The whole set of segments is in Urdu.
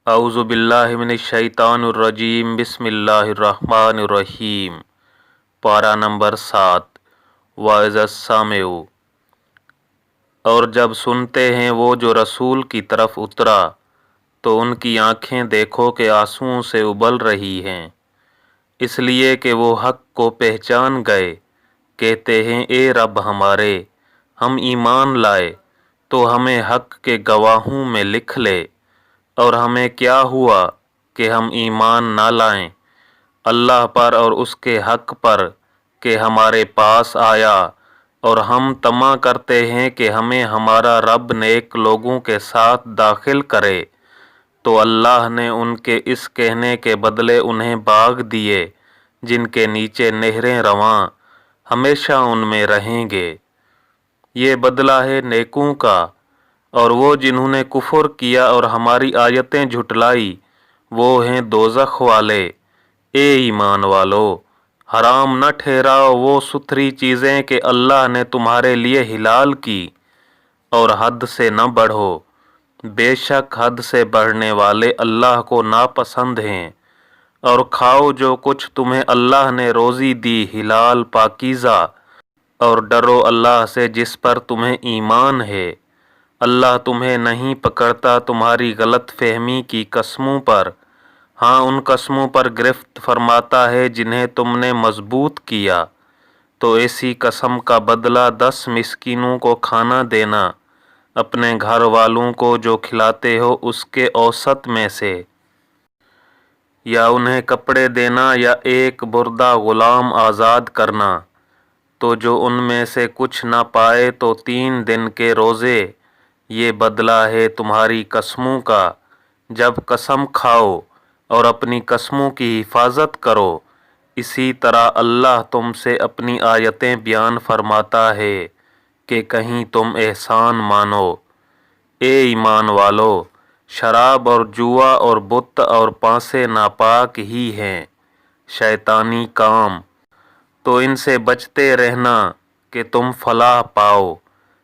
اعوذ باللہ من الشیطان الرجیم بسم اللہ الرحمن الرحیم۔ پارہ نمبر 7 وَإِذَا السَّامِعُ، اور جب سنتے ہیں وہ جو رسول کی طرف اترا تو ان کی آنکھیں دیکھو کہ آنسوؤں سے ابل رہی ہیں، اس لیے کہ وہ حق کو پہچان گئے۔ کہتے ہیں اے رب ہمارے، ہم ایمان لائے تو ہمیں حق کے گواہوں میں لکھ لے، اور ہمیں کیا ہوا کہ ہم ایمان نہ لائیں اللہ پر اور اس کے حق پر کہ ہمارے پاس آیا، اور ہم طمع کرتے ہیں کہ ہمیں ہمارا رب نیک لوگوں کے ساتھ داخل کرے۔ تو اللہ نے ان کے اس کہنے کے بدلے انہیں باغ دیے جن کے نیچے نہریں رواں، ہمیشہ ان میں رہیں گے۔ یہ بدلہ ہے نیکوں کا، اور وہ جنہوں نے کفر کیا اور ہماری آیتیں جھٹلائی وہ ہیں دوزخ والے۔ اے ایمان والو، حرام نہ ٹھہراؤ وہ ستھری چیزیں کہ اللہ نے تمہارے لیے حلال کی، اور حد سے نہ بڑھو، بے شک حد سے بڑھنے والے اللہ کو ناپسند ہیں۔ اور کھاؤ جو کچھ تمہیں اللہ نے روزی دی حلال پاکیزہ، اور ڈرو اللہ سے جس پر تمہیں ایمان ہے۔ اللہ تمہیں نہیں پکڑتا تمہاری غلط فہمی کی قسموں پر، ہاں ان قسموں پر گرفت فرماتا ہے جنہیں تم نے مضبوط کیا۔ تو ایسی قسم کا بدلہ 10 مسکینوں کو کھانا دینا، اپنے گھر والوں کو جو کھلاتے ہو اس کے اوسط میں سے، یا انہیں کپڑے دینا یا ایک بردہ غلام آزاد کرنا۔ تو جو ان میں سے کچھ نہ پائے تو 3 دن کے روزے، یہ بدلہ ہے تمہاری قسموں کا جب قسم کھاؤ، اور اپنی قسموں کی حفاظت کرو۔ اسی طرح اللہ تم سے اپنی آیتیں بیان فرماتا ہے کہ کہیں تم احسان مانو۔ اے ایمان والو، شراب اور جوا اور بت اور پانسے ناپاک ہی ہیں، شیطانی کام، تو ان سے بچتے رہنا کہ تم فلاح پاؤ۔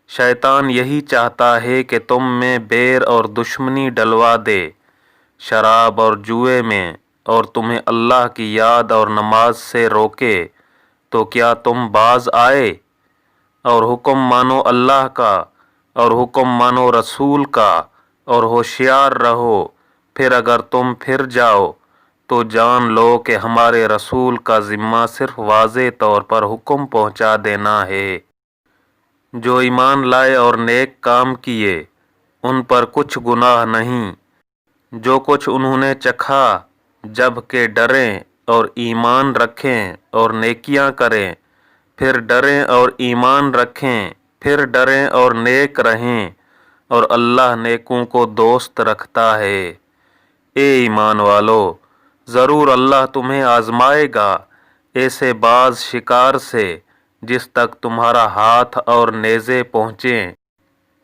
شیطان یہی چاہتا ہے کہ تم میں بیر اور دشمنی ڈلوا دے شراب اور جوئے میں، اور تمہیں اللہ کی یاد اور نماز سے روکے۔ تو کیا تم باز آئے؟ اور حکم مانو اللہ کا، اور حکم مانو رسول کا، اور ہوشیار رہو۔ پھر اگر تم پھر جاؤ تو جان لو کہ ہمارے رسول کا ذمہ صرف واضح طور پر حکم پہنچا دینا ہے۔ جو ایمان لائے اور نیک کام کیے ان پر کچھ گناہ نہیں۔ جو کچھ انہوں نے چکھا جب کہ ڈریں اور ایمان رکھیں اور نیکیاں کریں، پھر ڈریں اور ایمان رکھیں، پھر ڈریں اور نیک رہیں، اور اللہ نیکوں کو دوست رکھتا ہے۔ اے ایمان والو، ضرور اللہ تمہیں آزمائے گا ایسے بعض شکار سے جس تک تمہارا ہاتھ اور نیزے پہنچیں،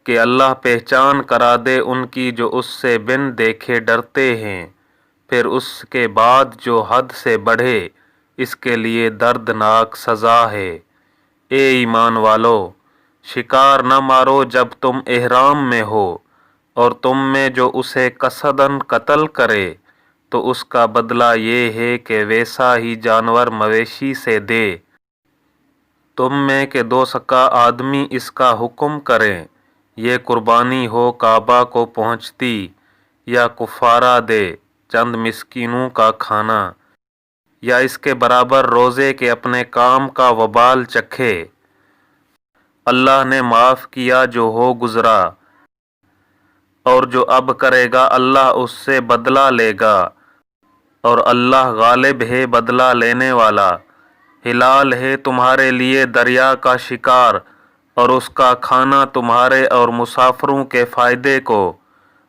کہ اللہ پہچان کرا دے ان کی جو اس سے بن دیکھے ڈرتے ہیں۔ پھر اس کے بعد جو حد سے بڑھے اس کے لیے دردناک سزا ہے۔ اے ایمان والو، شکار نہ مارو جب تم احرام میں ہو، اور تم میں جو اسے قصداً قتل کرے تو اس کا بدلہ یہ ہے کہ ویسا ہی جانور مویشی سے دے۔ تم میں کہ 2 سکا آدمی اس کا حکم کریں، یہ قربانی ہو کعبہ کو پہنچتی، یا کفارہ دے چند مسکینوں کا کھانا، یا اس کے برابر روزے کے اپنے کام کا وبال چکھے۔ اللہ نے معاف کیا جو ہو گزرا، اور جو اب کرے گا اللہ اس سے بدلہ لے گا، اور اللہ غالب ہے بدلہ لینے والا۔ حلال ہے تمہارے لیے دریا کا شکار اور اس کا کھانا تمہارے اور مسافروں کے فائدے کو،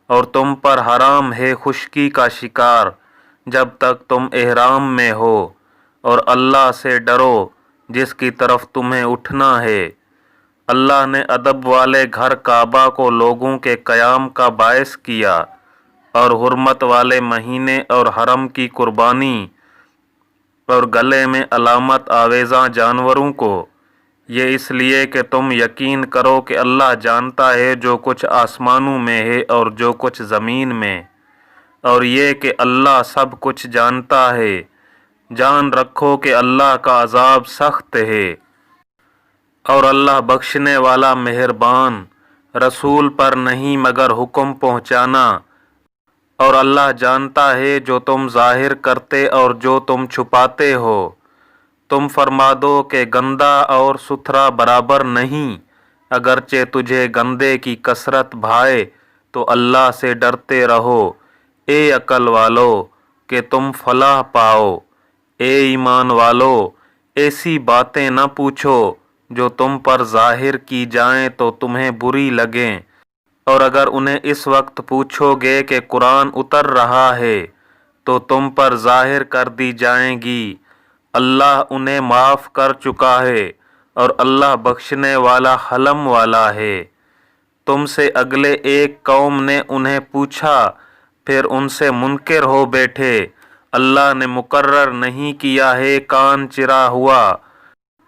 اور تم پر حرام ہے خشکی کا شکار جب تک تم احرام میں ہو، اور اللہ سے ڈرو جس کی طرف تمہیں اٹھنا ہے۔ اللہ نے ادب والے گھر کعبہ کو لوگوں کے قیام کا باعث کیا، اور حرمت والے مہینے اور حرم کی قربانی، اور گلے میں علامت آویزاں جانوروں کو، یہ اس لیے کہ تم یقین کرو کہ اللہ جانتا ہے جو کچھ آسمانوں میں ہے اور جو کچھ زمین میں۔ اور یہ کہ اللہ سب کچھ جانتا ہے۔ جان رکھو کہ اللہ کا عذاب سخت ہے، اور اللہ بخشنے والا مہربان۔ رسول پر نہیں مگر حکم پہنچانا، اور اللہ جانتا ہے جو تم ظاہر کرتے اور جو تم چھپاتے ہو۔ تم فرما دو کہ گندا اور ستھرا برابر نہیں، اگرچہ تجھے گندے کی کثرت بھائے تو اللہ سے ڈرتے رہو، اے عقل والو، کہ تم فلاح پاؤ۔ اے ایمان والو، ایسی باتیں نہ پوچھو جو تم پر ظاہر کی جائیں تو تمہیں بری لگیں، اور اگر انہیں اس وقت پوچھو گے کہ قرآن اتر رہا ہے تو تم پر ظاہر کر دی جائیں گی۔ اللہ انہیں معاف کر چکا ہے، اور اللہ بخشنے والا حلم والا ہے۔ تم سے اگلے ایک قوم نے انہیں پوچھا، پھر ان سے منکر ہو بیٹھے۔ اللہ نے مقرر نہیں کیا ہے کان چرا ہوا،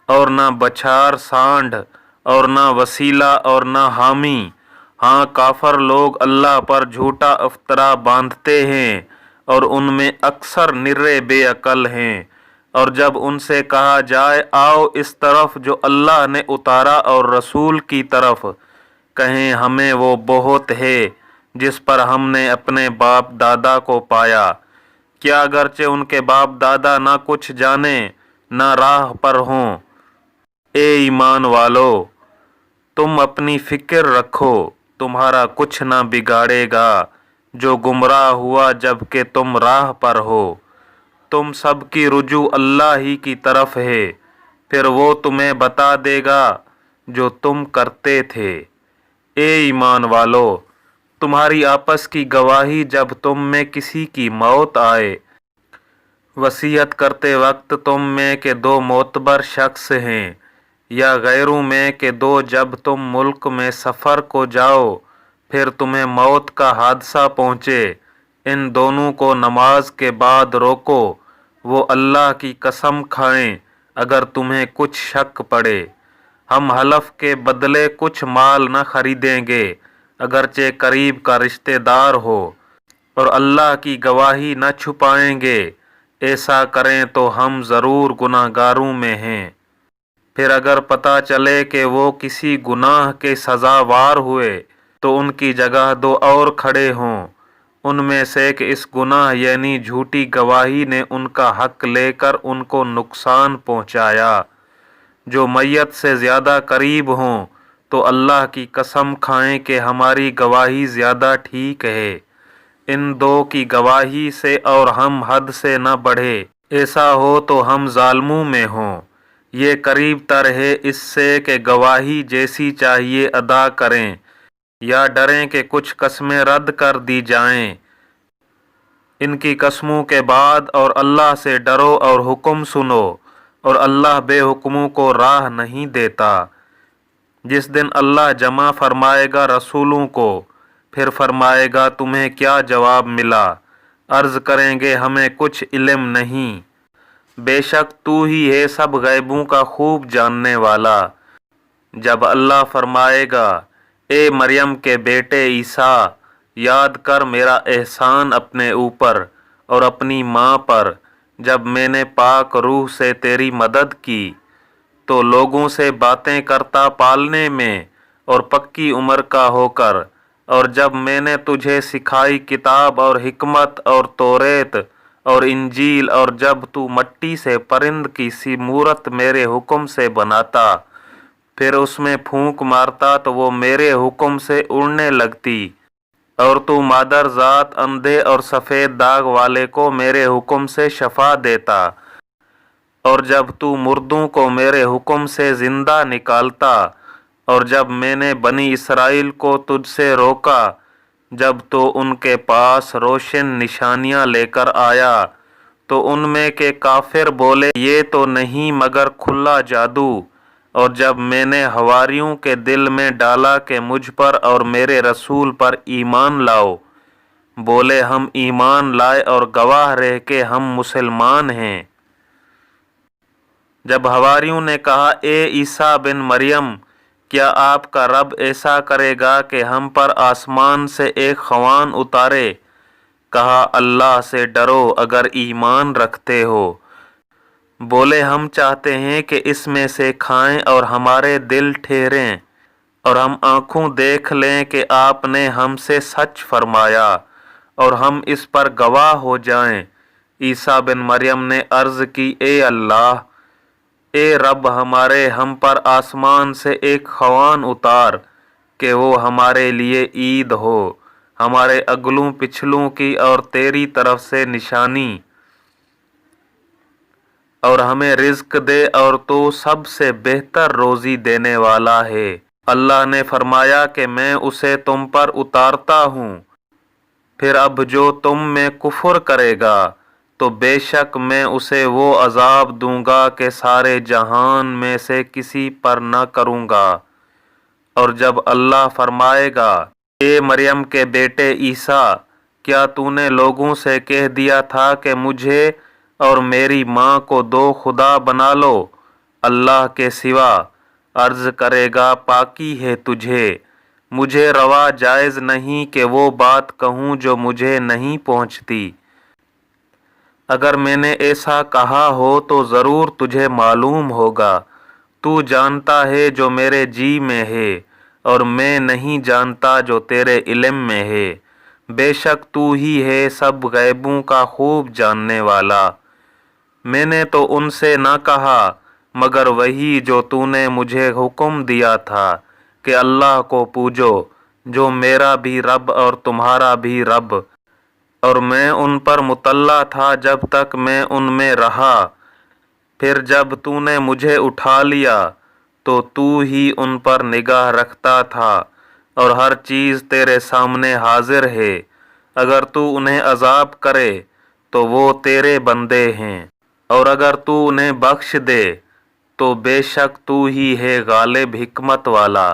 اور نہ بچھار سانڈ، اور نہ وسیلہ اور نہ حامی۔ ہاں، کافر لوگ اللہ پر جھوٹا افطرا باندھتے ہیں، اور ان میں اکثر نرے بے عقل ہیں۔ اور جب ان سے کہا جائے آؤ اس طرف جو اللہ نے اتارا اور رسول کی طرف، کہیں ہمیں وہ بہت ہے جس پر ہم نے اپنے باپ دادا کو پایا۔ کیا اگرچہ ان کے باپ دادا نہ کچھ جانیں نہ راہ پر ہوں؟ اے ایمان والو، تم اپنی فکر رکھو، تمہارا کچھ نہ بگاڑے گا جو گمراہ ہوا جب کہ تم راہ پر ہو۔ تم سب کی رجوع اللہ ہی کی طرف ہے، پھر وہ تمہیں بتا دے گا جو تم کرتے تھے۔ اے ایمان والو، تمہاری آپس کی گواہی جب تم میں کسی کی موت آئے، وصیت کرتے وقت تم میں کے دو معتبر شخص ہیں، یا غیروں میں کہ دو، جب تم ملک میں سفر کو جاؤ پھر تمہیں موت کا حادثہ پہنچے، ان دونوں کو نماز کے بعد روکو، وہ اللہ کی قسم کھائیں اگر تمہیں کچھ شک پڑے۔ ہم حلف کے بدلے کچھ مال نہ خریدیں گے اگرچہ قریب کا رشتہ دار ہو، اور اللہ کی گواہی نہ چھپائیں گے، ایسا کریں تو ہم ضرور گناہ گاروں میں ہیں۔ پھر اگر پتہ چلے کہ وہ کسی گناہ کے سزاوار ہوئے تو ان کی جگہ دو اور کھڑے ہوں، ان میں سے کہ اس گناہ یعنی جھوٹی گواہی نے ان کا حق لے کر ان کو نقصان پہنچایا۔ جو میت سے زیادہ قریب ہوں تو اللہ کی قسم کھائیں کہ ہماری گواہی زیادہ ٹھیک ہے، ان دو کی گواہی سے، اور ہم حد سے نہ بڑھے، ایسا ہو تو ہم ظالموں میں ہوں۔ یہ قریب تر ہے اس سے کہ گواہی جیسی چاہیے ادا کریں، یا ڈریں کہ کچھ قسمیں رد کر دی جائیں۔ ان کی قسموں کے بعد اور اللہ سے ڈرو اور حکم سنو، اور اللہ بے حکموں کو راہ نہیں دیتا۔ جس دن اللہ جمع فرمائے گا رسولوں کو، پھر فرمائے گا تمہیں کیا جواب ملا؟ عرض کریں گے ہمیں کچھ علم نہیں، بے شک تو ہی ہے سب غیبوں کا خوب جاننے والا۔ جب اللہ فرمائے گا اے مریم کے بیٹے عیسیٰ، یاد کر میرا احسان اپنے اوپر اور اپنی ماں پر، جب میں نے پاک روح سے تیری مدد کی تو لوگوں سے باتیں کرتا پالنے میں اور پکی عمر کا ہو کر، اور جب میں نے تجھے سکھائی کتاب اور حکمت اور توریت اور انجیل، اور جب تو مٹی سے پرند کی سی مورت میرے حکم سے بناتا، پھر اس میں پھونک مارتا تو وہ میرے حکم سے اڑنے لگتی، اور تو مادر ذات اندھے اور سفید داغ والے کو میرے حکم سے شفا دیتا، اور جب تو مردوں کو میرے حکم سے زندہ نکالتا، اور جب میں نے بنی اسرائیل کو تجھ سے روکا جب تو ان کے پاس روشن نشانیاں لے کر آیا، تو ان میں کے کافر بولے یہ تو نہیں مگر کھلا جادو، اور جب میں نے حواریوں کے دل میں ڈالا کہ مجھ پر اور میرے رسول پر ایمان لاؤ، بولے ہم ایمان لائے اور گواہ رہ کہ ہم مسلمان ہیں۔ جب حواریوں نے کہا اے عیسیٰ بن مریم، کیا آپ کا رب ایسا کرے گا کہ ہم پر آسمان سے ایک خوان اتارے؟ کہا اللہ سے ڈرو اگر ایمان رکھتے ہو۔ بولے ہم چاہتے ہیں کہ اس میں سے کھائیں اور ہمارے دل ٹھہریں اور ہم آنکھوں دیکھ لیں کہ آپ نے ہم سے سچ فرمایا اور ہم اس پر گواہ ہو جائیں۔ عیسیٰ بن مریم نے عرض کی اے اللہ، اے رب ہمارے، ہم پر آسمان سے ایک خوان اتار کہ وہ ہمارے لیے عید ہو، ہمارے اگلوں پچھلوں کی اور تیری طرف سے نشانی، اور ہمیں رزق دے اور تو سب سے بہتر روزی دینے والا ہے۔ اللہ نے فرمایا کہ میں اسے تم پر اتارتا ہوں، پھر اب جو تم میں کفر کرے گا تو بے شک میں اسے وہ عذاب دوں گا کہ سارے جہان میں سے کسی پر نہ کروں گا۔ اور جب اللہ فرمائے گا اے مریم کے بیٹے عیسیٰ، کیا تو نے لوگوں سے کہہ دیا تھا کہ مجھے اور میری ماں کو دو خدا بنا لو اللہ کے سوا؟ عرض کرے گا پاکی ہے تجھے، مجھے روا جائز نہیں کہ وہ بات کہوں جو مجھے نہیں پہنچتی۔ اگر میں نے ایسا کہا ہو تو ضرور تجھے معلوم ہوگا، تو جانتا ہے جو میرے جی میں ہے اور میں نہیں جانتا جو تیرے علم میں ہے، بے شک تو ہی ہے سب غیبوں کا خوب جاننے والا۔ میں نے تو ان سے نہ کہا مگر وہی جو تو نے مجھے حکم دیا تھا کہ اللہ کو پوجو، جو میرا بھی رب اور تمہارا بھی رب، اور میں ان پر مطلع تھا جب تک میں ان میں رہا، پھر جب تو نے مجھے اٹھا لیا تو تو ہی ان پر نگاہ رکھتا تھا، اور ہر چیز تیرے سامنے حاضر ہے۔ اگر تو انہیں عذاب کرے تو وہ تیرے بندے ہیں، اور اگر تو انہیں بخش دے تو بے شک تو ہی ہے غالب حکمت والا۔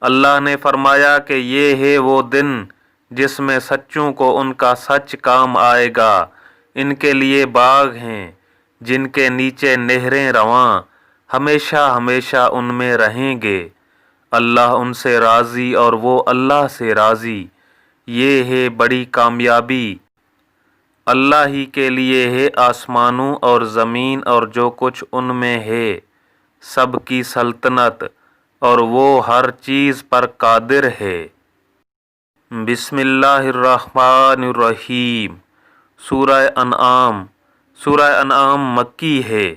اللہ نے فرمایا کہ یہ ہے وہ دن جس میں سچوں کو ان کا سچ کام آئے گا۔ ان کے لیے باغ ہیں جن کے نیچے نہریں رواں، ہمیشہ ہمیشہ ان میں رہیں گے۔ اللہ ان سے راضی اور وہ اللہ سے راضی، یہ ہے بڑی کامیابی۔ اللہ ہی کے لیے ہے آسمانوں اور زمین اور جو کچھ ان میں ہے، سب کی سلطنت، اور وہ ہر چیز پر قادر ہے۔ بسم اللہ الرحمن الرحیم۔ سورہ انعام۔ سورہ انعام مکی ہے۔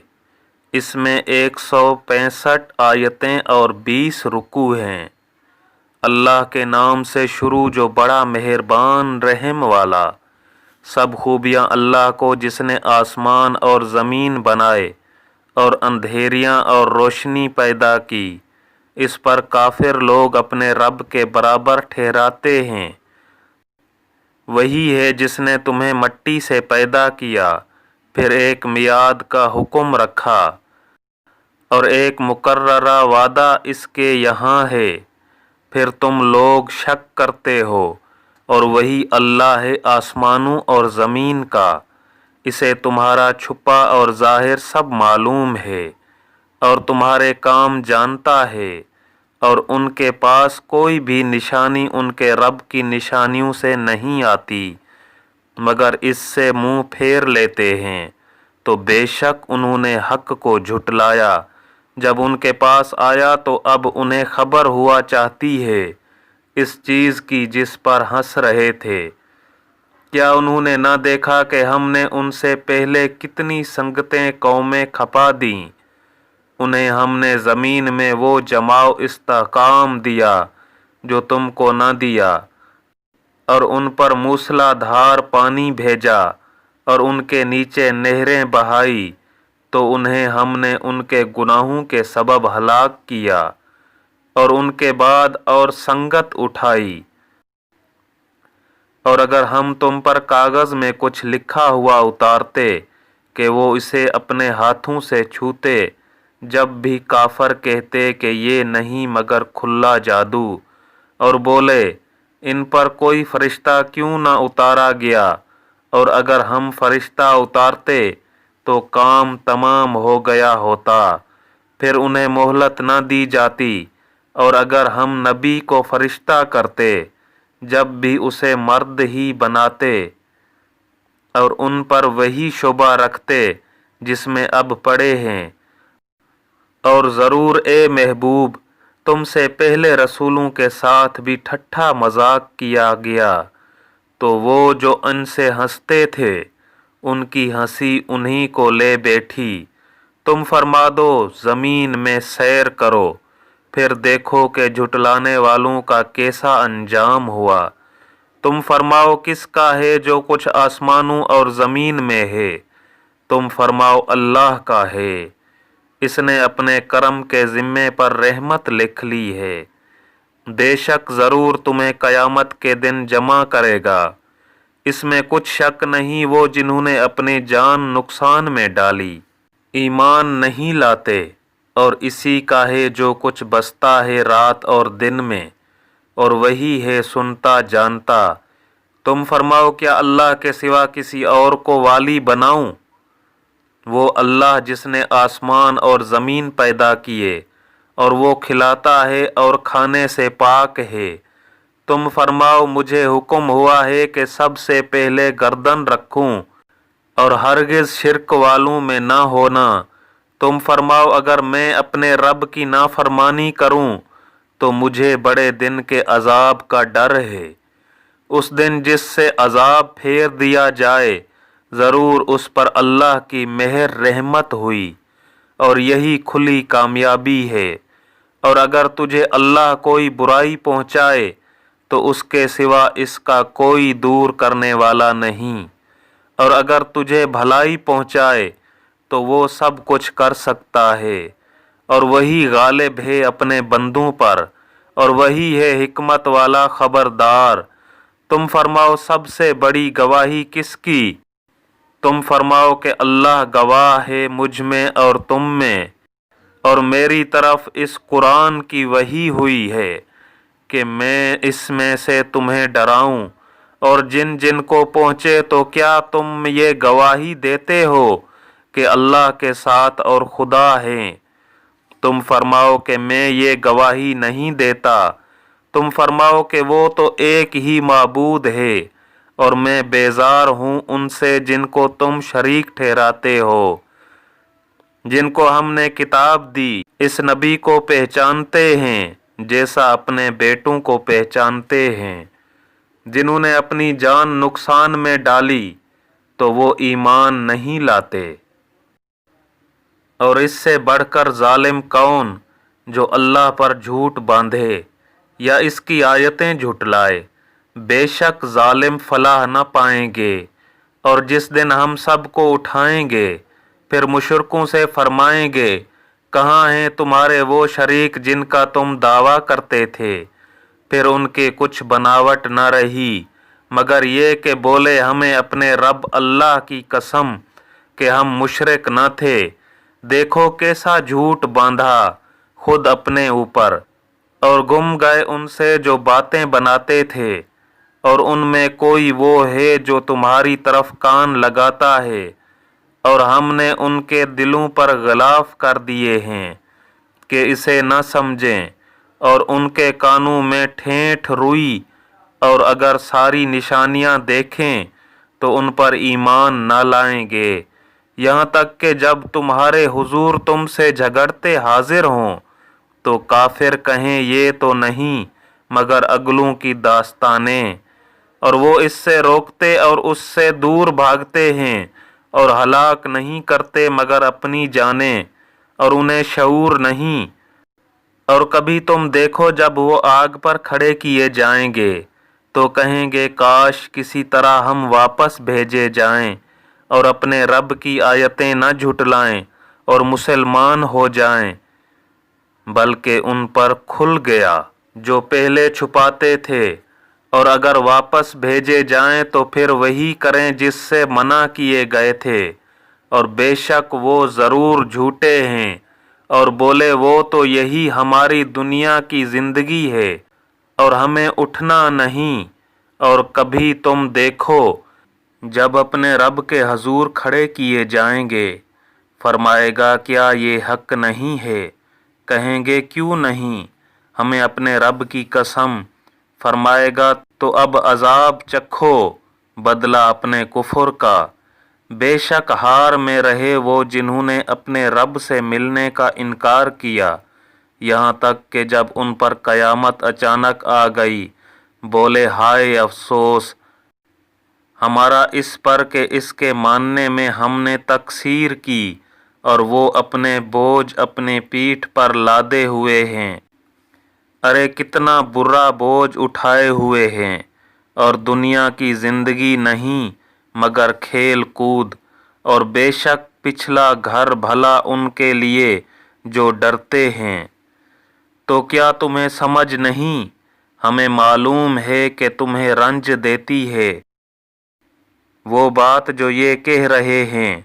اس میں 165 آیتیں اور 20 رکوع ہیں۔ اللہ کے نام سے شروع جو بڑا مہربان رحم والا۔ سب خوبیاں اللہ کو جس نے آسمان اور زمین بنائے اور اندھیریاں اور روشنی پیدا کی۔ اس پر کافر لوگ اپنے رب کے برابر ٹھہراتے ہیں۔ وہی ہے جس نے تمہیں مٹی سے پیدا کیا، پھر ایک میعاد کا حکم رکھا اور ایک مقررہ وعدہ اس کے یہاں ہے، پھر تم لوگ شک کرتے ہو، اور وہی اللہ ہے آسمانوں اور زمین کا، اسے تمہارا چھپا اور ظاہر سب معلوم ہے، اور تمہارے کام جانتا ہے، اور ان کے پاس کوئی بھی نشانی ان کے رب کی نشانیوں سے نہیں آتی، مگر اس سے منہ پھیر لیتے ہیں، تو بے شک انہوں نے حق کو جھٹلایا، جب ان کے پاس آیا تو اب انہیں خبر ہوا چاہتی ہے اس چیز کی جس پر ہنس رہے تھے۔ کیا انہوں نے نہ دیکھا کہ ہم نے ان سے پہلے کتنی سنگتیں قومیں کھپا دیں؟ انہیں ہم نے زمین میں وہ جماؤ استحکام دیا جو تم کو نہ دیا، اور ان پر موسلا دھار پانی بھیجا اور ان کے نیچے نہریں بہائی، تو انہیں ہم نے ان کے گناہوں کے سبب ہلاک کیا، اور ان کے بعد اور سنگت اٹھائی۔ اور اگر ہم تم پر کاغذ میں کچھ لکھا ہوا اتارتے کہ وہ اسے اپنے ہاتھوں سے چھوتے، جب بھی کافر کہتے کہ یہ نہیں مگر کھلا جادو، اور بولے ان پر کوئی فرشتہ کیوں نہ اتارا گیا، اور اگر ہم فرشتہ اتارتے تو کام تمام ہو گیا ہوتا، پھر انہیں مہلت نہ دی جاتی، اور اگر ہم نبی کو فرشتہ کرتے، جب بھی اسے مرد ہی بناتے، اور ان پر وہی شبہ رکھتے جس میں اب پڑے ہیں۔ اور ضرور اے محبوب تم سے پہلے رسولوں کے ساتھ بھی ٹھٹھا مذاق کیا گیا، تو وہ جو ان سے ہنستے تھے ان کی ہنسی انہی کو لے بیٹھی۔ تم فرما دو زمین میں سیر کرو، پھر دیکھو کہ جھٹلانے والوں کا کیسا انجام ہوا۔ تم فرماؤ کس کا ہے جو کچھ آسمانوں اور زمین میں ہے؟ تم فرماؤ اللہ کا ہے، اس نے اپنے کرم کے ذمے پر رحمت لکھ لی ہے۔ بے شک ضرور تمہیں قیامت کے دن جمع کرے گا، اس میں کچھ شک نہیں وہ جنہوں نے اپنی جان نقصان میں ڈالی ایمان نہیں لاتے، اور اسی کا ہے جو کچھ بستا ہے رات اور دن میں، اور وہی ہے سنتا جانتا۔ تم فرماؤ کیا اللہ کے سوا کسی اور کو والی بناؤں؟ وہ اللہ جس نے آسمان اور زمین پیدا کیے، اور وہ کھلاتا ہے اور کھانے سے پاک ہے۔ تم فرماؤ مجھے حکم ہوا ہے کہ سب سے پہلے گردن رکھوں اور ہرگز شرک والوں میں نہ ہونا۔ تم فرماؤ اگر میں اپنے رب کی نافرمانی کروں تو مجھے بڑے دن کے عذاب کا ڈر ہے۔ اس دن جس سے عذاب پھیر دیا جائے، ضرور اس پر اللہ کی مہر رحمت ہوئی، اور یہی کھلی کامیابی ہے۔ اور اگر تجھے اللہ کوئی برائی پہنچائے تو اس کے سوا اس کا کوئی دور کرنے والا نہیں، اور اگر تجھے بھلائی پہنچائے تو وہ سب کچھ کر سکتا ہے، اور وہی غالب ہے اپنے بندوں پر، اور وہی ہے حکمت والا خبردار۔ تم فرماؤ سب سے بڑی گواہی کس کی؟ تم فرماؤ کہ اللہ گواہ ہے مجھ میں اور تم میں، اور میری طرف اس قرآن کی وحی ہوئی ہے کہ میں اس میں سے تمہیں ڈراؤں، اور جن جن کو پہنچے تو کیا تم یہ گواہی دیتے ہو کہ اللہ کے ساتھ اور خدا ہے؟ تم فرماؤ کہ میں یہ گواہی نہیں دیتا۔ تم فرماؤ کہ وہ تو ایک ہی معبود ہے، اور میں بیزار ہوں ان سے جن کو تم شریک ٹھہراتے ہو۔ جن کو ہم نے کتاب دی اس نبی کو پہچانتے ہیں جیسا اپنے بیٹوں کو پہچانتے ہیں۔ جنہوں نے اپنی جان نقصان میں ڈالی تو وہ ایمان نہیں لاتے۔ اور اس سے بڑھ کر ظالم کون جو اللہ پر جھوٹ باندھے یا اس کی آیتیں جھٹلائے؟ بے شک ظالم فلاح نہ پائیں گے۔ اور جس دن ہم سب کو اٹھائیں گے پھر مشرکوں سے فرمائیں گے کہاں ہیں تمہارے وہ شریک جن کا تم دعویٰ کرتے تھے؟ پھر ان کی کچھ بناوٹ نہ رہی مگر یہ کہ بولے ہمیں اپنے رب اللہ کی قسم کہ ہم مشرک نہ تھے۔ دیکھو کیسا جھوٹ باندھا خود اپنے اوپر، اور گم گئے ان سے جو باتیں بناتے تھے۔ اور ان میں کوئی وہ ہے جو تمہاری طرف کان لگاتا ہے، اور ہم نے ان کے دلوں پر غلاف کر دیے ہیں کہ اسے نہ سمجھیں، اور ان کے کانوں میں ٹھیٹھ روئی، اور اگر ساری نشانیاں دیکھیں تو ان پر ایمان نہ لائیں گے، یہاں تک کہ جب تمہارے حضور تم سے جھگڑتے حاضر ہوں تو کافر کہیں یہ تو نہیں مگر اگلوں کی داستانیں، اور وہ اس سے روکتے اور اس سے دور بھاگتے ہیں، اور ہلاک نہیں کرتے مگر اپنی جانیں، اور انہیں شعور نہیں۔ اور کبھی تم دیکھو جب وہ آگ پر کھڑے کیے جائیں گے تو کہیں گے کاش کسی طرح ہم واپس بھیجے جائیں اور اپنے رب کی آیتیں نہ جھٹلائیں اور مسلمان ہو جائیں، بلکہ ان پر کھل گیا جو پہلے چھپاتے تھے، اور اگر واپس بھیجے جائیں تو پھر وہی کریں جس سے منع کیے گئے تھے، اور بے شک وہ ضرور جھوٹے ہیں، اور بولے وہ تو یہی ہماری دنیا کی زندگی ہے اور ہمیں اٹھنا نہیں۔ اور کبھی تم دیکھو جب اپنے رب کے حضور کھڑے کیے جائیں گے، فرمائے گا کیا یہ حق نہیں ہے؟ کہیں گے کیوں نہیں، ہمیں اپنے رب کی قسم۔ فرمائے گا تو اب عذاب چکھو بدلہ اپنے کفر کا۔ بے شک ہار میں رہے وہ جنہوں نے اپنے رب سے ملنے کا انکار کیا، یہاں تک کہ جب ان پر قیامت اچانک آ گئی بولے ہائے افسوس ہمارا اس پر کہ اس کے ماننے میں ہم نے تقصیر کی، اور وہ اپنے بوجھ اپنے پیٹھ پر لادے ہوئے ہیں۔ ارے کتنا برا بوجھ اٹھائے ہوئے ہیں، اور دنیا کی زندگی نہیں مگر کھیل کود، اور بے شک پچھلا گھر بھلا ان کے لیے جو ڈرتے ہیں۔ تو کیا تمہیں سمجھ نہیں؟ ہمیں معلوم ہے کہ تمہیں رنج دیتی ہے وہ بات جو یہ کہہ رہے ہیں،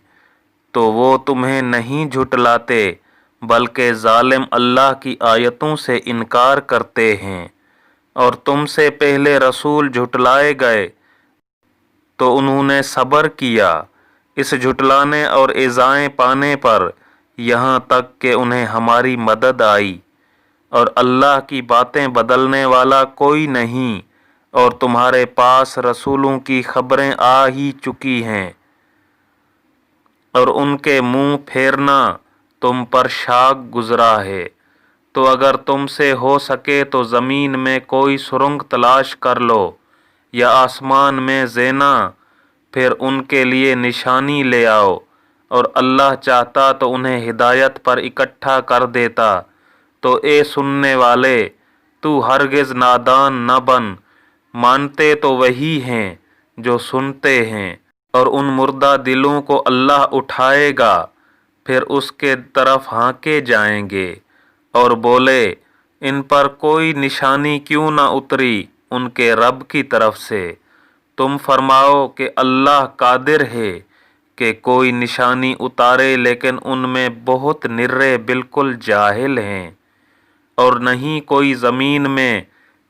تو وہ تمہیں نہیں جھٹلاتے بلکہ ظالم اللہ کی آیتوں سے انکار کرتے ہیں۔ اور تم سے پہلے رسول جھٹلائے گئے تو انہوں نے صبر کیا اس جھٹلانے اور ایذائیں پانے پر، یہاں تک کہ انہیں ہماری مدد آئی، اور اللہ کی باتیں بدلنے والا کوئی نہیں، اور تمہارے پاس رسولوں کی خبریں آ ہی چکی ہیں، اور ان کے منہ پھیرنا تم پر شاق گزرا ہے۔ تو اگر تم سے ہو سکے تو زمین میں کوئی سرنگ تلاش کر لو یا آسمان میں زینا، پھر ان کے لیے نشانی لے آؤ، اور اللہ چاہتا تو انہیں ہدایت پر اکٹھا کر دیتا۔ تو اے سننے والے، تو ہرگز نادان نہ بن، مانتے تو وہی ہیں جو سنتے ہیں، اور ان مردہ دلوں کو اللہ اٹھائے گا، پھر اس کے طرف ہانکے جائیں گے، اور بولے ان پر کوئی نشانی کیوں نہ اتری ان کے رب کی طرف سے۔ تم فرماؤ کہ اللہ قادر ہے کہ کوئی نشانی اتارے، لیکن ان میں بہت نرے بالکل جاہل ہیں، اور نہیں کوئی زمین میں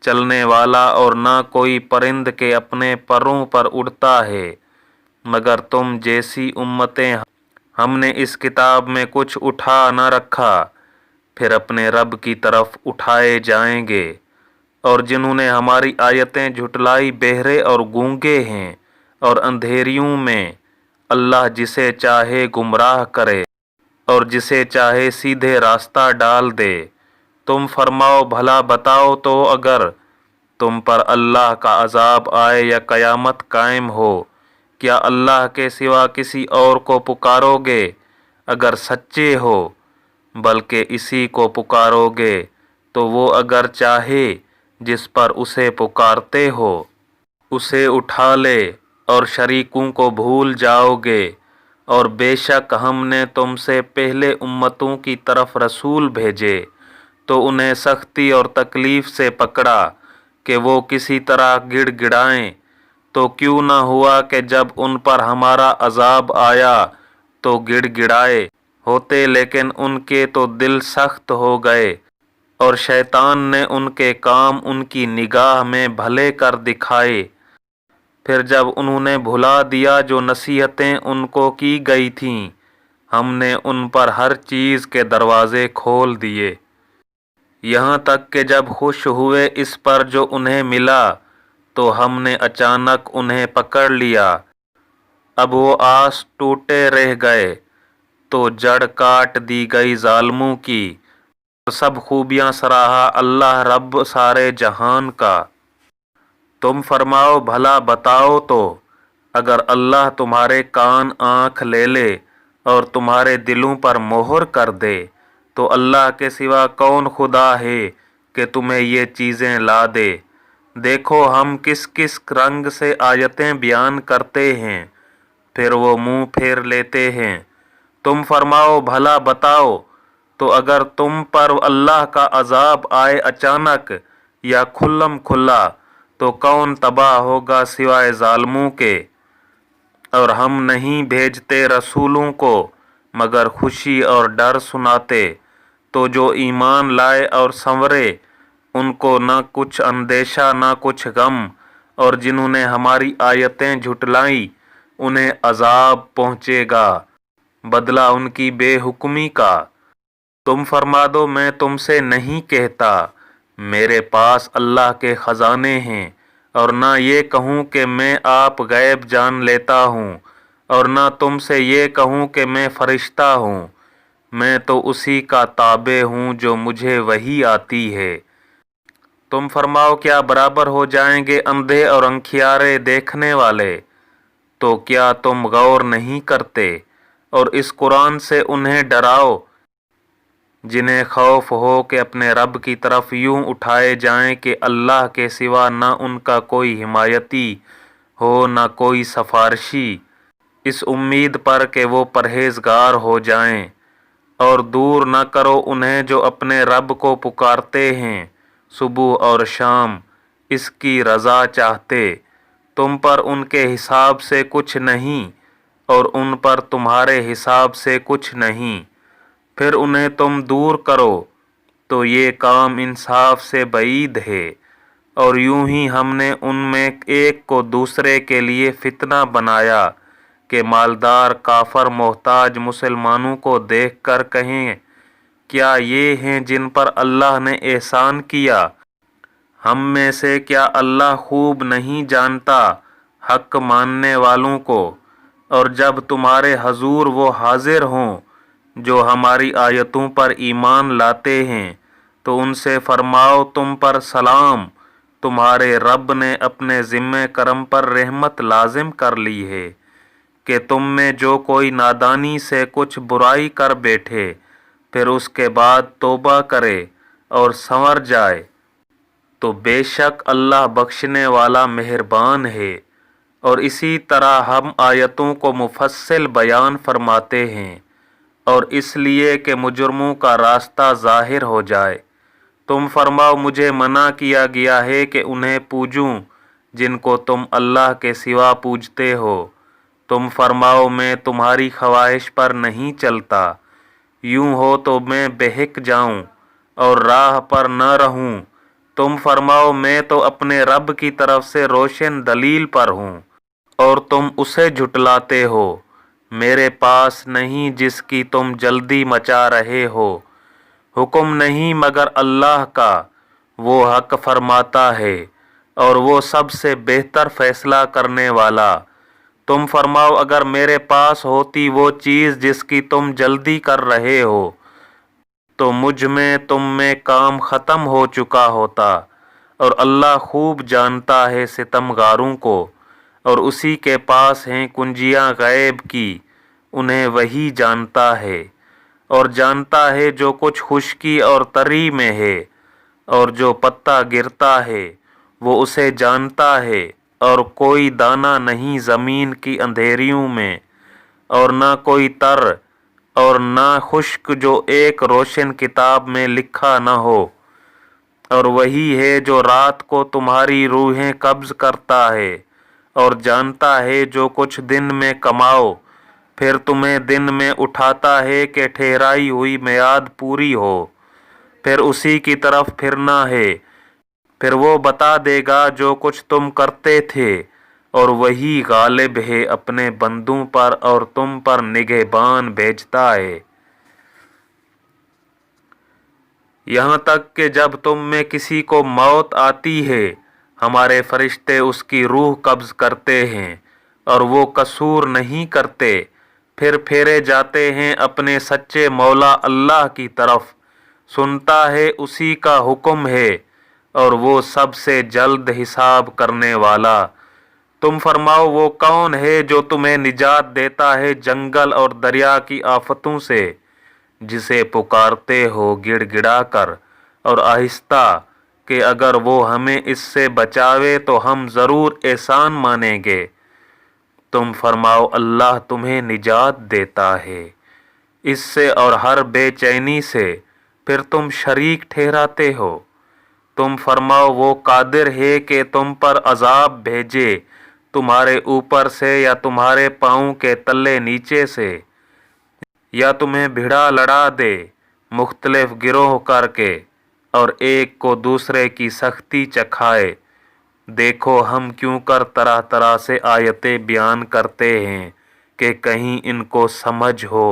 چلنے والا اور نہ کوئی پرند کے اپنے پروں پر اڑتا ہے، مگر تم جیسی امتیں ہم نے اس کتاب میں کچھ اٹھا نہ رکھا، پھر اپنے رب کی طرف اٹھائے جائیں گے۔ اور جنہوں نے ہماری آیتیں جھٹلائی بہرے اور گونگے ہیں اور اندھیریوں میں، اللہ جسے چاہے گمراہ کرے اور جسے چاہے سیدھے راستہ ڈال دے۔ تم فرماؤ بھلا بتاؤ تو اگر تم پر اللہ کا عذاب آئے یا قیامت قائم ہو، کیا اللہ کے سوا کسی اور کو پکارو گے اگر سچے ہو؟ بلکہ اسی کو پکارو گے تو وہ اگر چاہے جس پر اسے پکارتے ہو اسے اٹھا لے، اور شریکوں کو بھول جاؤ گے۔ اور بے شک ہم نے تم سے پہلے امتوں کی طرف رسول بھیجے تو انہیں سختی اور تکلیف سے پکڑا کہ وہ کسی طرح گڑ گڑائیں، تو کیوں نہ ہوا کہ جب ان پر ہمارا عذاب آیا تو گڑ گڑائے ہوتے، لیکن ان کے تو دل سخت ہو گئے، اور شیطان نے ان کے کام ان کی نگاہ میں بھلے کر دکھائے۔ پھر جب انہوں نے بھلا دیا جو نصیحتیں ان کو کی گئی تھیں، ہم نے ان پر ہر چیز کے دروازے کھول دیے، یہاں تک کہ جب خوش ہوئے اس پر جو انہیں ملا تو ہم نے اچانک انہیں پکڑ لیا۔ اب وہ آس ٹوٹے رہ گئے تو جڑ کاٹ دی گئی ظالموں کی، اور سب خوبیاں سراہا اللہ رب سارے جہان کا۔ تم فرماؤ بھلا بتاؤ تو اگر اللہ تمہارے کان آنکھ لے لے اور تمہارے دلوں پر مہر کر دے تو اللہ کے سوا کون خدا ہے کہ تمہیں یہ چیزیں لا دے؟ دیکھو ہم کس کس رنگ سے آیتیں بیان کرتے ہیں، پھر وہ منہ پھیر لیتے ہیں۔ تم فرماؤ بھلا بتاؤ تو اگر تم پر اللہ کا عذاب آئے اچانک یا کھلم کھلا تو کون تباہ ہوگا سوائے ظالموں کے؟ اور ہم نہیں بھیجتے رسولوں کو مگر خوشی اور ڈر سناتے، تو جو ایمان لائے اور سنورے ان کو نہ کچھ اندیشہ نہ کچھ غم، اور جنہوں نے ہماری آیتیں جھٹلائیں انہیں عذاب پہنچے گا بدلہ ان کی بے حکمی کا۔ تم فرما دو میں تم سے نہیں کہتا میرے پاس اللہ کے خزانے ہیں اور نہ یہ کہوں کہ میں آپ غیب جان لیتا ہوں، اور نہ تم سے یہ کہوں کہ میں فرشتہ ہوں، میں تو اسی کا تابع ہوں جو مجھے وحی آتی ہے۔ تم فرماؤ کیا برابر ہو جائیں گے اندھے اور انکھیارے دیکھنے والے؟ تو کیا تم غور نہیں کرتے؟ اور اس قرآن سے انہیں ڈراؤ جنہیں خوف ہو کہ اپنے رب کی طرف یوں اٹھائے جائیں کہ اللہ کے سوا نہ ان کا کوئی حمایتی ہو نہ کوئی سفارشی، اس امید پر کہ وہ پرہیزگار ہو جائیں۔ اور دور نہ کرو انہیں جو اپنے رب کو پکارتے ہیں صبح اور شام اس کی رضا چاہتے، تم پر ان کے حساب سے کچھ نہیں اور ان پر تمہارے حساب سے کچھ نہیں، پھر انہیں تم دور کرو تو یہ کام انصاف سے بعید ہے۔ اور یوں ہی ہم نے ان میں ایک کو دوسرے کے لیے فتنہ بنایا کہ مالدار کافر محتاج مسلمانوں کو دیکھ کر کہیں کیا یہ ہیں جن پر اللہ نے احسان کیا؟ ہم میں سے کیا اللہ خوب نہیں جانتا حق ماننے والوں کو؟ اور جب تمہارے حضور وہ حاضر ہوں جو ہماری آیتوں پر ایمان لاتے ہیں تو ان سے فرماؤ تم پر سلام، تمہارے رب نے اپنے ذمہ کرم پر رحمت لازم کر لی ہے کہ تم میں جو کوئی نادانی سے کچھ برائی کر بیٹھے پھر اس کے بعد توبہ کرے اور سنور جائے تو بے شک اللہ بخشنے والا مہربان ہے۔ اور اسی طرح ہم آیتوں کو مفصل بیان فرماتے ہیں اور اس لیے کہ مجرموں کا راستہ ظاہر ہو جائے۔ تم فرماؤ مجھے منع کیا گیا ہے کہ انہیں پوجوں جن کو تم اللہ کے سوا پوجتے ہو۔ تم فرماؤ میں تمہاری خواہش پر نہیں چلتا، یوں ہو تو میں بہک جاؤں اور راہ پر نہ رہوں۔ تم فرماؤ میں تو اپنے رب کی طرف سے روشن دلیل پر ہوں اور تم اسے جھٹلاتے ہو۔ میرے پاس نہیں جس کی تم جلدی مچا رہے ہو، حکم نہیں مگر اللہ کا، وہ حق فرماتا ہے اور وہ سب سے بہتر فیصلہ کرنے والا۔ تم فرماؤ اگر میرے پاس ہوتی وہ چیز جس کی تم جلدی کر رہے ہو تو مجھ میں تم میں کام ختم ہو چکا ہوتا، اور اللہ خوب جانتا ہے ستمگاروں کو، اور اسی کے پاس ہیں کنجیاں غیب کی، انہیں وہی جانتا ہے، اور جانتا ہے جو کچھ خشکی اور تری میں ہے، اور جو پتا گرتا ہے وہ اسے جانتا ہے، اور کوئی دانہ نہیں زمین کی اندھیریوں میں، اور نہ کوئی تر اور نہ خشک جو ایک روشن کتاب میں لکھا نہ ہو۔ اور وہی ہے جو رات کو تمہاری روحیں قبض کرتا ہے اور جانتا ہے جو کچھ دن میں کماؤ، پھر تمہیں دن میں اٹھاتا ہے کہ ٹھہرائی ہوئی میعاد پوری ہو، پھر اسی کی طرف پھرنا ہے، پھر وہ بتا دے گا جو کچھ تم کرتے تھے، اور وہی غالب ہے اپنے بندوں پر اور تم پر نگہبان بھیجتا ہے۔ یہاں تک کہ جب تم میں کسی کو موت آتی ہے ہمارے فرشتے اس کی روح قبض کرتے ہیں اور وہ قصور نہیں کرتے، پھر پھیرے جاتے ہیں اپنے سچے مولا اللہ کی طرف، سنتا ہے اسی کا حکم ہے اور وہ سب سے جلد حساب کرنے والا۔ تم فرماؤ وہ کون ہے جو تمہیں نجات دیتا ہے جنگل اور دریا کی آفتوں سے، جسے پکارتے ہو گڑ گڑا کر اور آہستہ کہ اگر وہ ہمیں اس سے بچاوے تو ہم ضرور احسان مانیں گے۔ تم فرماؤ اللہ تمہیں نجات دیتا ہے اس سے اور ہر بے چینی سے، پھر تم شریک ٹھہراتے ہو۔ تم فرماؤ وہ قادر ہے کہ تم پر عذاب بھیجے تمہارے اوپر سے یا تمہارے پاؤں کے تلے نیچے سے، یا تمہیں بھیڑا لڑا دے مختلف گروہ کر کے اور ایک کو دوسرے کی سختی چکھائے۔ دیکھو ہم کیوں کر طرح طرح سے آیتیں بیان کرتے ہیں کہ کہیں ان کو سمجھ ہو۔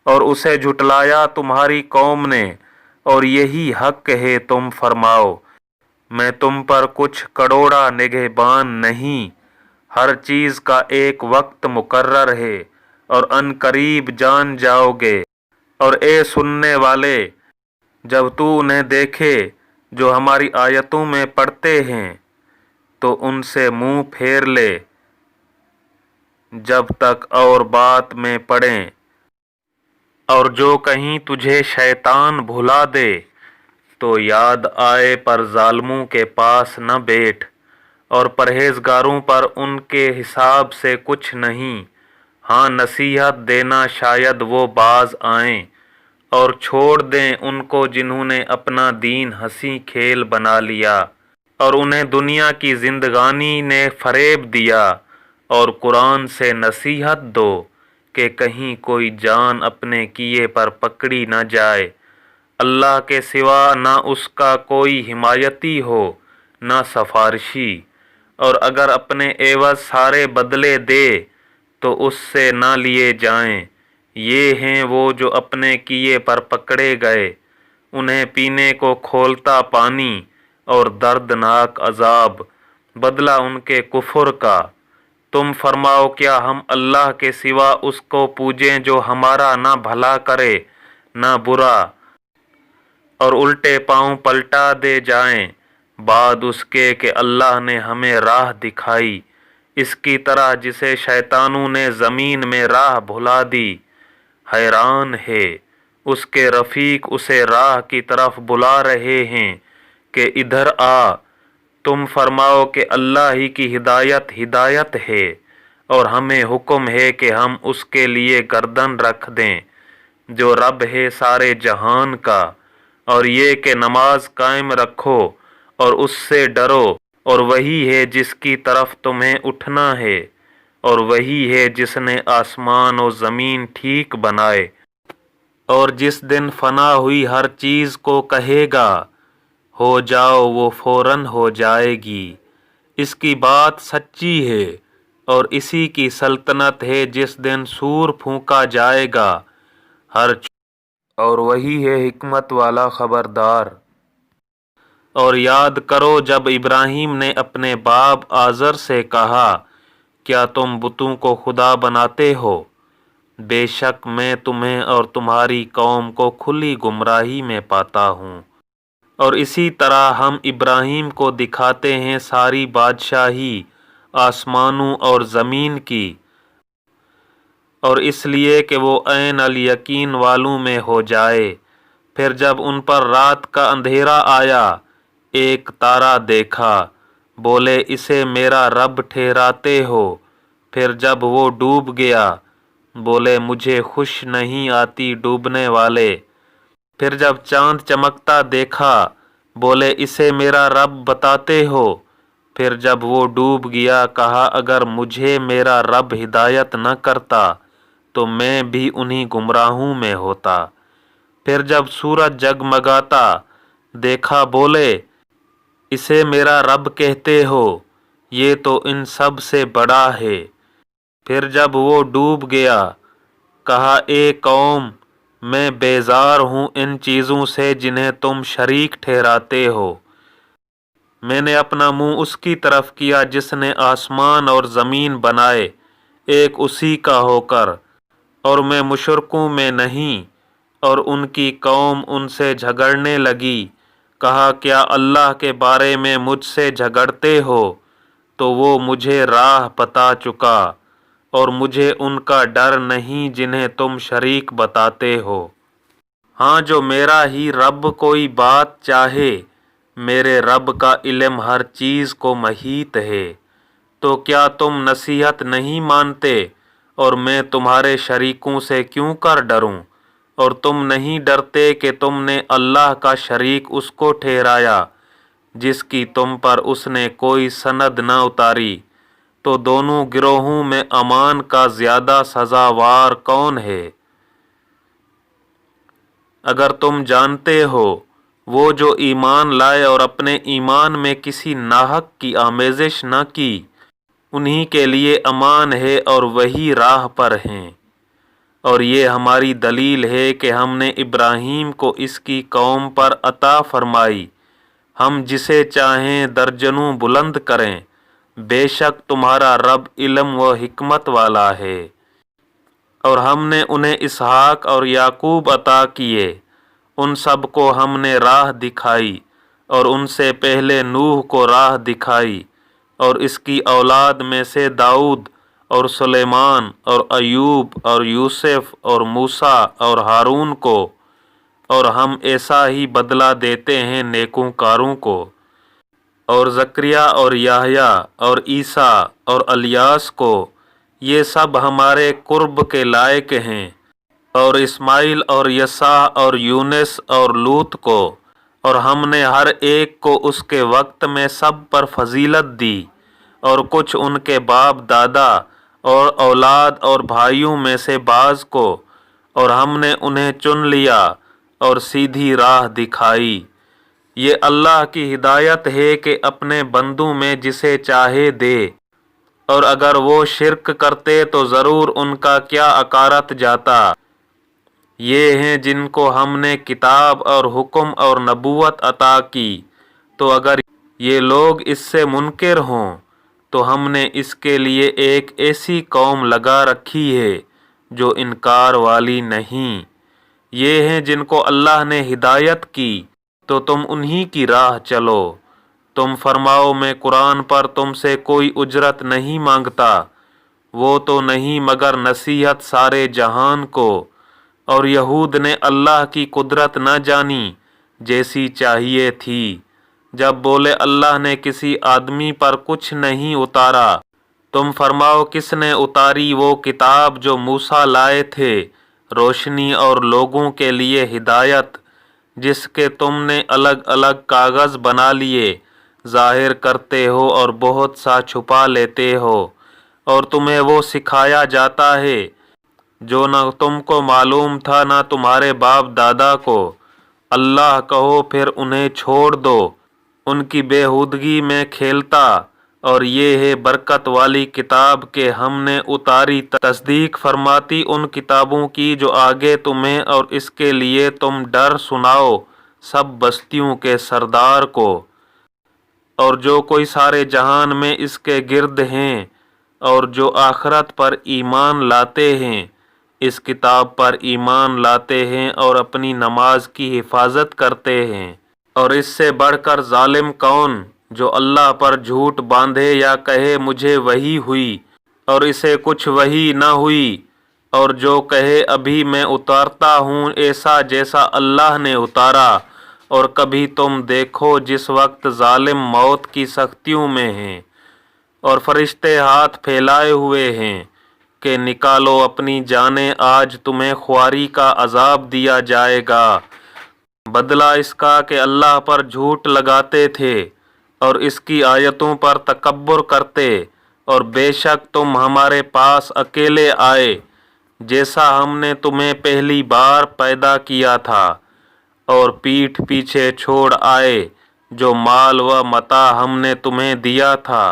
اور اسے جھٹلایا تمہاری قوم نے اور یہی حق ہے، تم فرماؤ میں تم پر کچھ کروڑا نگہبان نہیں، ہر چیز کا ایک وقت مقرر ہے اور ان قریب جان جاؤ گے۔ اور اے سننے والے، جب تو انہیں دیکھے جو ہماری آیتوں میں پڑھتے ہیں تو ان سے منہ پھیر لے جب تک اور بات میں پڑیں، اور جو کہیں تجھے شیطان بھلا دے تو یاد آئے پر ظالموں کے پاس نہ بیٹھ، اور پرہیزگاروں پر ان کے حساب سے کچھ نہیں۔ ہاں نصیحت دینا شاید وہ باز آئیں اور چھوڑ دیں ان کو جنہوں نے اپنا دین ہنسی کھیل بنا لیا اور انہیں دنیا کی زندگانی نے فریب دیا، اور قرآن سے نصیحت دو کہ کہیں کوئی جان اپنے کیے پر پکڑی نہ جائے۔ اللہ کے سوا نہ اس کا کوئی حمایتی ہو نہ سفارشی، اور اگر اپنے عوض سارے بدلے دے تو اس سے نہ لیے جائیں۔ یہ ہیں وہ جو اپنے کیے پر پکڑے گئے، انہیں پینے کو کھولتا پانی اور دردناک عذاب، بدلہ ان کے کفر کا۔ تم فرماؤ کیا ہم اللہ کے سوا اس کو پوجیں جو ہمارا نہ بھلا کرے نہ برا، اور الٹے پاؤں پلٹا دے جائیں بعد اس کے کہ اللہ نے ہمیں راہ دکھائی، اس کی طرح جسے شیطانوں نے زمین میں راہ بھلا دی۔ حیران ہے اس کے رفیق اسے راہ کی طرف بلا رہے ہیں کہ ادھر آ۔ تم فرماؤ کہ اللہ ہی کی ہدایت ہے، اور ہمیں حکم ہے کہ ہم اس کے لیے گردن رکھ دیں جو رب ہے سارے جہان کا، اور یہ کہ نماز قائم رکھو اور اس سے ڈرو، اور وہی ہے جس کی طرف تمہیں اٹھنا ہے، اور وہی ہے جس نے آسمان و زمین ٹھیک بنائے، اور جس دن فنا ہوئی ہر چیز کو کہے گا ہو جاؤ وہ فوراً ہو جائے گی۔ اس کی بات سچی ہے اور اسی کی سلطنت ہے جس دن سور پھونکا جائے گا اور وہی ہے حکمت والا خبردار۔ اور یاد کرو جب ابراہیم نے اپنے باپ آزر سے کہا کیا تم بتوں کو خدا بناتے ہو؟ بے شک میں تمہیں اور تمہاری قوم کو کھلی گمراہی میں پاتا ہوں۔ اور اسی طرح ہم ابراہیم کو دکھاتے ہیں ساری بادشاہی آسمانوں اور زمین کی، اور اس لیے کہ وہ عین الیقین والوں میں ہو جائے۔ پھر جب ان پر رات کا اندھیرا آیا، ایک تارا دیکھا، بولے اسے میرا رب ٹھہراتے ہو۔ پھر جب وہ ڈوب گیا، بولے مجھے خوش نہیں آتی ڈوبنے والے۔ پھر جب چاند چمکتا دیکھا، بولے اسے میرا رب بتاتے ہو۔ پھر جب وہ ڈوب گیا کہا اگر مجھے میرا رب ہدایت نہ کرتا تو میں بھی انہی گمراہوں میں ہوتا۔ پھر جب سورج جگمگاتا دیکھا، بولے اسے میرا رب کہتے ہو، یہ تو ان سب سے بڑا ہے۔ پھر جب وہ ڈوب گیا کہا اے قوم میں بیزار ہوں ان چیزوں سے جنہیں تم شریک ٹھہراتے ہو۔ میں نے اپنا منہ اس کی طرف کیا جس نے آسمان اور زمین بنائے ایک اسی کا ہو کر، اور میں مشرکوں میں نہیں۔ اور ان کی قوم ان سے جھگڑنے لگی، کہا کیا اللہ کے بارے میں مجھ سے جھگڑتے ہو؟ تو وہ مجھے راہ بتا چکا، اور مجھے ان کا ڈر نہیں جنہیں تم شریک بتاتے ہو۔ ہاں جو میرا ہی رب کوئی بات چاہے، میرے رب کا علم ہر چیز کو محیط ہے۔ تو کیا تم نصیحت نہیں مانتے، اور میں تمہارے شریکوں سے کیوں کر ڈروں؟ اور تم نہیں ڈرتے کہ تم نے اللہ کا شریک اس کو ٹھہرایا جس کی تم پر اس نے کوئی سند نہ اتاری۔ تو دونوں گروہوں میں امان کا زیادہ سزاوار کون ہے؟ اگر تم جانتے ہو وہ جو ایمان لائے اور اپنے ایمان میں کسی ناحق کی آمیزش نہ کی، انہی کے لیے امان ہے اور وہی راہ پر ہیں۔ اور یہ ہماری دلیل ہے کہ ہم نے ابراہیم کو اس کی قوم پر عطا فرمائی ہم جسے چاہیں درجنوں بلند کریں، بے شک تمہارا رب علم و حکمت والا ہے۔ اور ہم نے انہیں اسحاق اور یعقوب عطا کیے، ان سب کو ہم نے راہ دکھائی، اور ان سے پہلے نوح کو راہ دکھائی، اور اس کی اولاد میں سے داؤد اور سلیمان اور ایوب اور یوسف اور موسیٰ اور ہارون کو، اور ہم ایسا ہی بدلہ دیتے ہیں نیکوں کاروں کو۔ اور زکریا اور یحییٰ اور عیسیٰ اور الیاس کو، یہ سب ہمارے قرب کے لائق ہیں، اور اسماعیل اور یسع اور یونس اور لوط کو، اور ہم نے ہر ایک کو اس کے وقت میں سب پر فضیلت دی، اور کچھ ان کے باپ دادا اور اولاد اور بھائیوں میں سے بعض کو، اور ہم نے انہیں چن لیا اور سیدھی راہ دکھائی۔ یہ اللہ کی ہدایت ہے کہ اپنے بندوں میں جسے چاہے دے، اور اگر وہ شرک کرتے تو ضرور ان کا کیا اکارت جاتا۔ یہ ہیں جن کو ہم نے کتاب اور حکم اور نبوت عطا کی، تو اگر یہ لوگ اس سے منکر ہوں تو ہم نے اس کے لیے ایک ایسی قوم لگا رکھی ہے جو انکار والی نہیں۔ یہ ہیں جن کو اللہ نے ہدایت کی، تو تم انہی کی راہ چلو۔ تم فرماؤ میں قرآن پر تم سے کوئی اجرت نہیں مانگتا، وہ تو نہیں مگر نصیحت سارے جہان کو۔ اور یہود نے اللہ کی قدرت نہ جانی جیسی چاہیے تھی، جب بولے اللہ نے کسی آدمی پر کچھ نہیں اتارا۔ تم فرماؤ کس نے اتاری وہ کتاب جو موسیٰ لائے تھے، روشنی اور لوگوں کے لیے ہدایت، جس کے تم نے الگ الگ کاغذ بنا لیے، ظاہر کرتے ہو اور بہت سا چھپا لیتے ہو، اور تمہیں وہ سکھایا جاتا ہے جو نہ تم کو معلوم تھا نہ تمہارے باپ دادا کو۔ اللہ کہو پھر انہیں چھوڑ دو ان کی بےہودگی میں کھیلتا، اور یہ ہے برکت والی کتاب کہ ہم نے اتاری، تصدیق فرماتی ان کتابوں کی جو آگے تمہیں، اور اس کے لیے تم ڈر سناؤ سب بستیوں کے سردار کو، اور جو کوئی سارے جہان میں اس کے گرد ہیں، اور جو آخرت پر ایمان لاتے ہیں، اس کتاب پر ایمان لاتے ہیں اور اپنی نماز کی حفاظت کرتے ہیں۔ اور اس سے بڑھ کر ظالم کون جو اللہ پر جھوٹ باندھے یا کہے مجھے وحی ہوئی اور اسے کچھ وحی نہ ہوئی، اور جو کہے ابھی میں اتارتا ہوں ایسا جیسا اللہ نے اتارا۔ اور کبھی تم دیکھو جس وقت ظالم موت کی سختیوں میں ہیں، اور فرشتے ہاتھ پھیلائے ہوئے ہیں کہ نکالو اپنی جانیں، آج تمہیں خواری کا عذاب دیا جائے گا، بدلہ اس کا کہ اللہ پر جھوٹ لگاتے تھے اور اس کی آیتوں پر تکبر کرتے، اور بے شک تم ہمارے پاس اکیلے آئے جیسا ہم نے تمہیں پہلی بار پیدا کیا تھا، اور پیٹھ پیچھے چھوڑ آئے جو مال و متاع ہم نے تمہیں دیا تھا،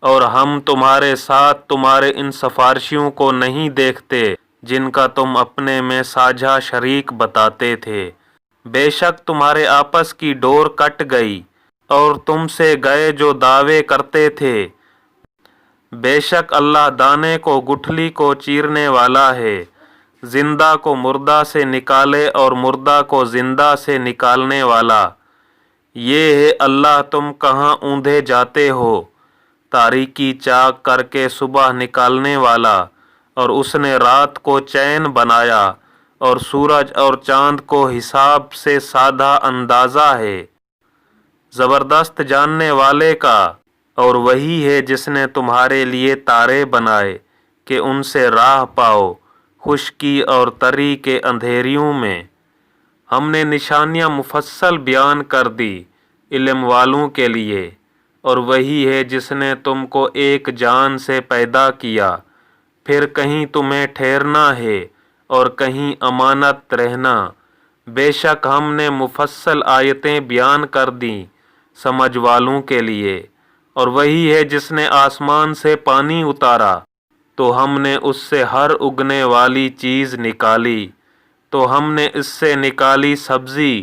اور ہم تمہارے ساتھ تمہارے ان سفارشیوں کو نہیں دیکھتے جن کا تم اپنے میں ساجھا شریک بتاتے تھے۔ بے شک تمہارے آپس کی ڈور کٹ گئی، اور تم سے گئے جو دعوے کرتے تھے۔ بے شک اللہ دانے کو گٹھلی کو چیرنے والا ہے، زندہ کو مردہ سے نکالے اور مردہ کو زندہ سے نکالنے والا۔ یہ ہے اللہ تم کہاں اوندھے جاتے ہو، تاریکی چاک کر کے صبح نکالنے والا، اور اس نے رات کو چین بنایا، اور سورج اور چاند کو حساب سے سادہ اندازہ ہے، زبردست جاننے والے کا۔ اور وہی ہے جس نے تمہارے لیے تارے بنائے کہ ان سے راہ پاؤ خشکی اور تری کے اندھیریوں میں۔ ہم نے نشانیاں مفصل بیان کر دی علم والوں کے لیے۔ اور وہی ہے جس نے تم کو ایک جان سے پیدا کیا، پھر کہیں تمہیں ٹھہرنا ہے اور کہیں امانت رہنا۔ بے شک ہم نے مفصل آیتیں بیان کر دیں سمجھ والوں کے لیے۔ اور وہی ہے جس نے آسمان سے پانی اتارا، تو ہم نے اس سے ہر اگنے والی چیز نکالی، تو ہم نے اس سے نکالی سبزی